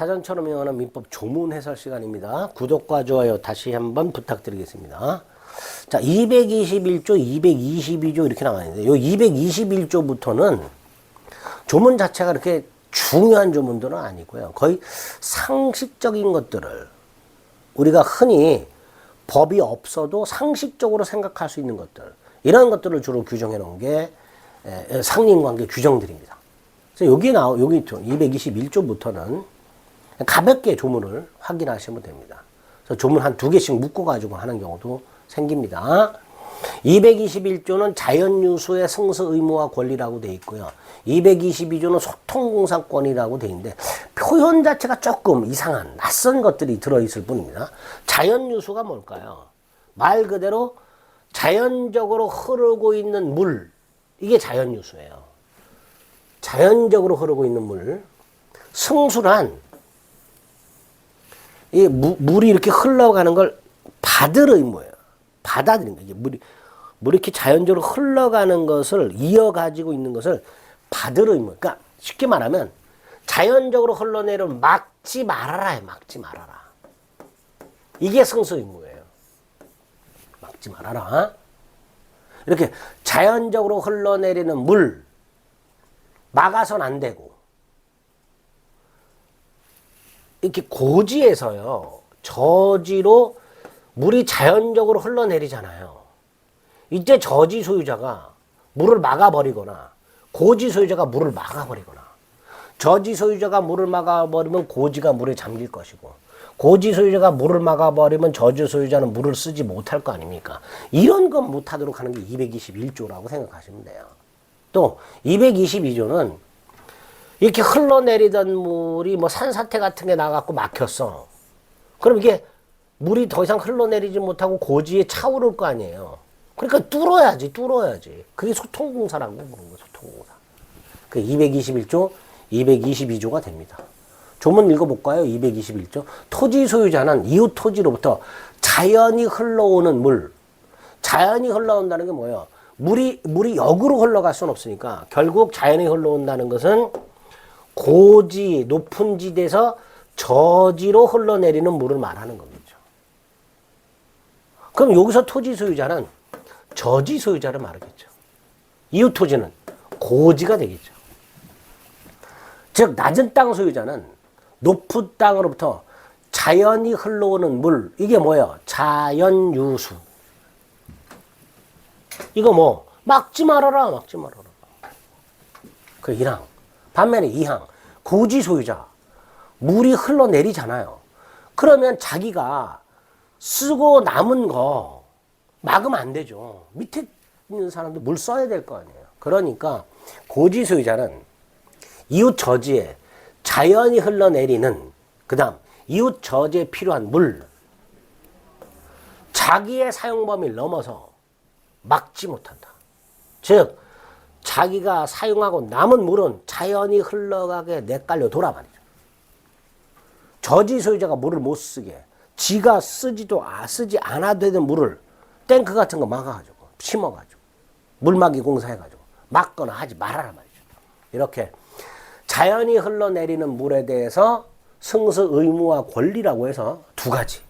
사전처럼 이용하는 민법 조문 해설 시간입니다. 구독과 좋아요 다시 한번 부탁드리겠습니다. 자, 221조, 222조 이렇게 나와 있는데, 요 221조부터는 조문 자체가 그렇게 중요한 조문들은 아니고요. 거의 상식적인 것들을 우리가 흔히 법이 없어도 상식적으로 생각할 수 있는 것들, 이런 것들을 주로 규정해 놓은 게 상린관계 규정들입니다. 그래서 여기 221조부터는 가볍게 조문을 확인하시면 됩니다. 그래서 조문 한 2개씩 묶어가지고 하는 경우도 생깁니다. 221조는 자연유수의 승수 의무와 권리라고 되어 있고요. 222조는 소통공사권이라고 되어 있는데 표현 자체가 조금 이상한 낯선 것들이 들어있을 뿐입니다. 자연유수가 뭘까요? 말 그대로 자연적으로 흐르고 있는 물, 이게 자연유수예요. 자연적으로 흐르고 있는 물. 승수란 이 물이 이렇게 흘러가는 걸 받을 의무예요. 받아들이는 거예요. 물이 이렇게 자연적으로 흘러가는 것을 이어가지고 있는 것을 받을 의무. 그러니까 쉽게 말하면 자연적으로 흘러내려 막지 말아라요. 막지 말아라. 이게 승수 의무예요. 막지 말아라. 이렇게 자연적으로 흘러내리는 물 막아선 안 되고, 이렇게 고지에서요, 저지로 물이 자연적으로 흘러내리잖아요. 이때 저지 소유자가 물을 막아버리거나 고지 소유자가 물을 막아버리거나, 저지 소유자가 물을 막아버리면 고지가 물에 잠길 것이고, 고지 소유자가 물을 막아버리면 저지 소유자는 물을 쓰지 못할 거 아닙니까? 이런 건 못하도록 하는 게 221조라고 생각하시면 돼요. 또 222조는 이렇게 흘러내리던 물이 뭐 산사태 같은 게 나갖고 막혔어. 그럼 이게 물이 더 이상 흘러내리지 못하고 고지에 차오를 거 아니에요. 그러니까 뚫어야지. 그게 소통공사라고 부르는 거예요, 소통공사. 그 221조, 222조가 됩니다. 조문 읽어볼까요? 221조. 토지 소유자는 이웃 토지로부터 자연히 흘러오는 물. 자연히 흘러온다는 게 뭐예요? 물이 역으로 흘러갈 수는 없으니까 결국 자연히 흘러온다는 것은 고지, 높은 지대에서 저지로 흘러내리는 물을 말하는 겁니다. 그럼 여기서 토지 소유자는 저지 소유자를 말하겠죠. 이웃 토지는 고지가 되겠죠. 즉 낮은 땅 소유자는 높은 땅으로부터 자연히 흘러오는 물, 이게 뭐예요? 자연유수. 이거 뭐 막지 말아라. 그 1항. 반면에 2항. 고지 소유자. 물이 흘러내리잖아요. 그러면 자기가 쓰고 남은 거 막으면 안 되죠. 밑에 있는 사람도 물 써야 될 거 아니에요. 그러니까 고지 소유자는 이웃 저지에 자연히 흘러내리는, 그 다음 이웃 저지에 필요한 물, 자기의 사용 범위를 넘어서 막지 못한다. 즉 자기가 사용하고 남은 물은 자연히 흘러가게 내깔려 돌아 말이죠. 저지 소유자가 물을 못 쓰게, 지가 쓰지 않아도 되는 물을 탱크 같은 거 막아가지고 심어가지고 물막이 공사해가지고 막거나 하지 말아라 말이죠. 이렇게 자연히 흘러내리는 물에 대해서 승수 의무와 권리라고 해서 2가지.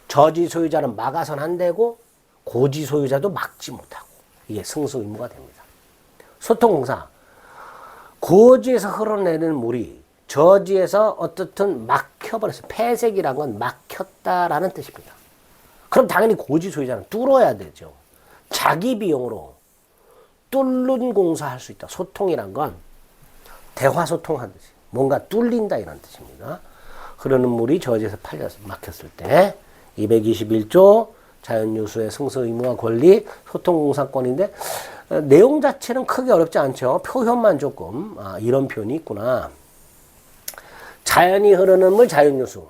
저지 소유자는 막아선 안 되고 고지 소유자도 막지 못하고, 이게 승수 의무가 됩니다. 소통공사. 고지에서 흘러내리는 물이 저지에서 어떻든 막혀버렸어요. 폐색이란 건 막혔다라는 뜻입니다. 그럼 당연히 고지 소유자는 뚫어야 되죠. 자기 비용으로 뚫는 공사할 수 있다. 소통이란 건 대화소통하듯이 뭔가 뚫린다 이런 뜻입니다. 흐르는 물이 저지에서 막혔을 때 221조 자연유수의 승수 의무와 권리, 소통공사권인데 내용 자체는 크게 어렵지 않죠. 표현만 조금 이런 표현이 있구나. 자연히 흐르는 물 자연유수.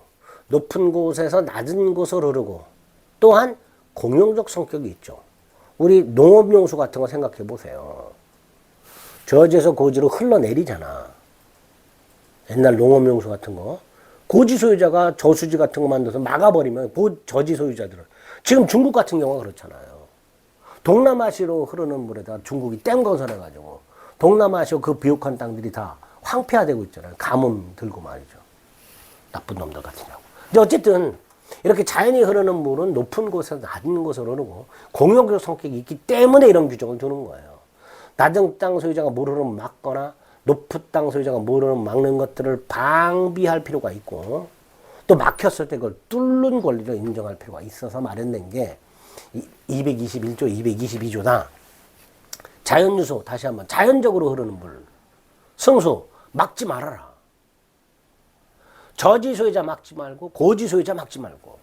높은 곳에서 낮은 곳으로 흐르고, 또한 공용적 성격이 있죠. 우리 농업용수 같은 거 생각해 보세요. 저지에서 고지로 흘러내리잖아. 옛날 농업용수 같은 거. 고지 소유자가 저수지 같은 거 만들어서 막아버리면 저지 소유자들은, 지금 중국 같은 경우가 그렇잖아요. 동남아시아로 흐르는 물에다 중국이 댐 건설해가지고 동남아시아 그 비옥한 땅들이 다 황폐화되고 있잖아요. 가뭄 들고 말이죠. 나쁜 놈들 같으냐고. 근데 어쨌든 이렇게 자연이 흐르는 물은 높은 곳에서 낮은 곳으로 흐르고 공용적 성격이 있기 때문에 이런 규정을 두는 거예요. 낮은 땅 소유자가 물 흐름을 막거나 높은 땅 소유자가 물 흐름을 막는 것들을 방비할 필요가 있고 또 막혔을 때 그걸 뚫는 권리를 인정할 필요가 있어서 마련된 게 221조, 222조다. 자연유소, 다시 한번 자연적으로 흐르는 물, 승수 막지 말아라. 저지 소유자 막지 말고 고지 소유자 막지 말고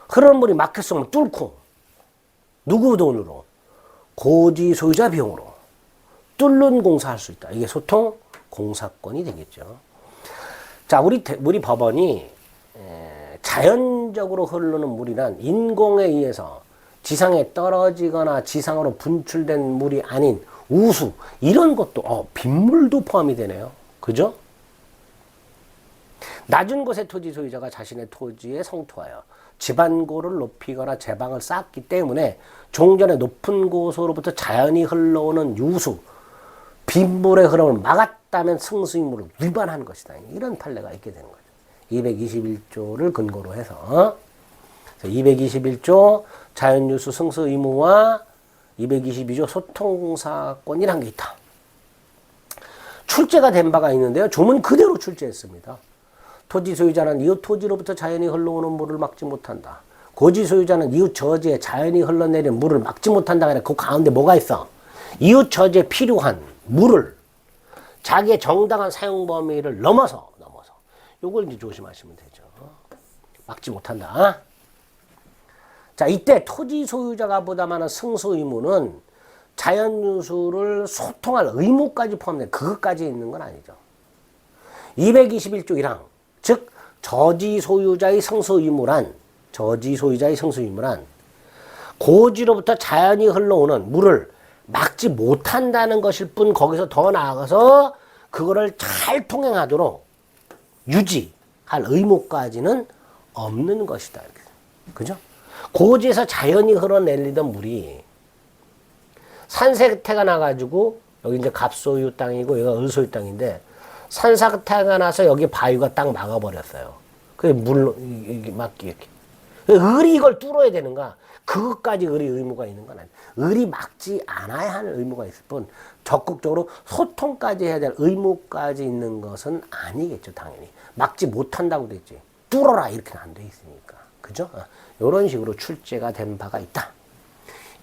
흐르는 물이 막혔으면 뚫고 누구 돈으로? 고지 소유자 비용으로 뚫는 공사할 수 있다. 이게 소통 공사권이 되겠죠. 자, 우리 법원이 자연적으로 흐르는 물이란 인공에 의해서 지상에 떨어지거나 지상으로 분출된 물이 아닌 우수 이런 것도 빗물도 포함이 되네요. 그죠? 낮은 곳의 토지 소유자가 자신의 토지에 성토하여 집안고를 높이거나 제방을 쌓았기 때문에 종전에 높은 곳으로부터 자연히 흘러오는 유수, 빗물의 흐름을 막았다면 승수의무를 위반한 것이다. 이런 판례가 있게 되는 거죠. 221조를 근거로 해서 221조 자연유수 승수의무와 222조 소통공사권이란 게 있다. 출제가 된 바가 있는데요. 조문 그대로 출제했습니다. 토지 소유자는 이웃 토지로부터 자연히 흘러오는 물을 막지 못한다. 고지 소유자는 이웃 저지에 자연히 흘러내리는 물을 막지 못한다. 그 가운데 뭐가 있어? 이웃 저지에 필요한 물을 자기의 정당한 사용 범위를 넘어서 요걸 이제 조심하시면 되죠. 막지 못한다. 자, 이때 토지 소유자가 부담하는 승소 의무는 자연유수를 소통할 의무까지 포함된 그것까지 있는 건 아니죠. 221조 1항 즉 저지 소유자의 승소 의무란 고지로부터 자연히 흘러오는 물을 막지 못한다는 것일 뿐 거기서 더 나아가서 그거를 잘 통행하도록 유지할 의무까지는 없는 것이다. 그죠? 고지에서 자연히 흘러내리던 물이 산사태가 나가지고 여기 이제 갑소유 땅이고 여기가 을소유 땅인데 산사태가 나서 여기 바위가 딱 막아버렸어요. 그게 물로 막기 이렇게. 을이 이걸 뚫어야 되는가? 그것까지 을이 의무가 있는 건 아니에요. 을이 막지 않아야 하는 의무가 있을 뿐 적극적으로 소통까지 해야 될 의무까지 있는 것은 아니겠죠. 당연히. 막지 못한다고 됐지. 뚫어라 이렇게는 안 돼 있으니까. 그죠? 이런 식으로 출제가 된 바가 있다.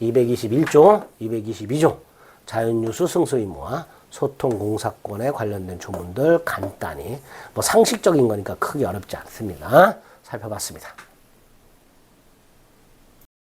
221조, 222조 자연유수 승소 의무와 소통공사권에 관련된 조문들 간단히 상식적인 거니까 크게 어렵지 않습니다. 살펴봤습니다.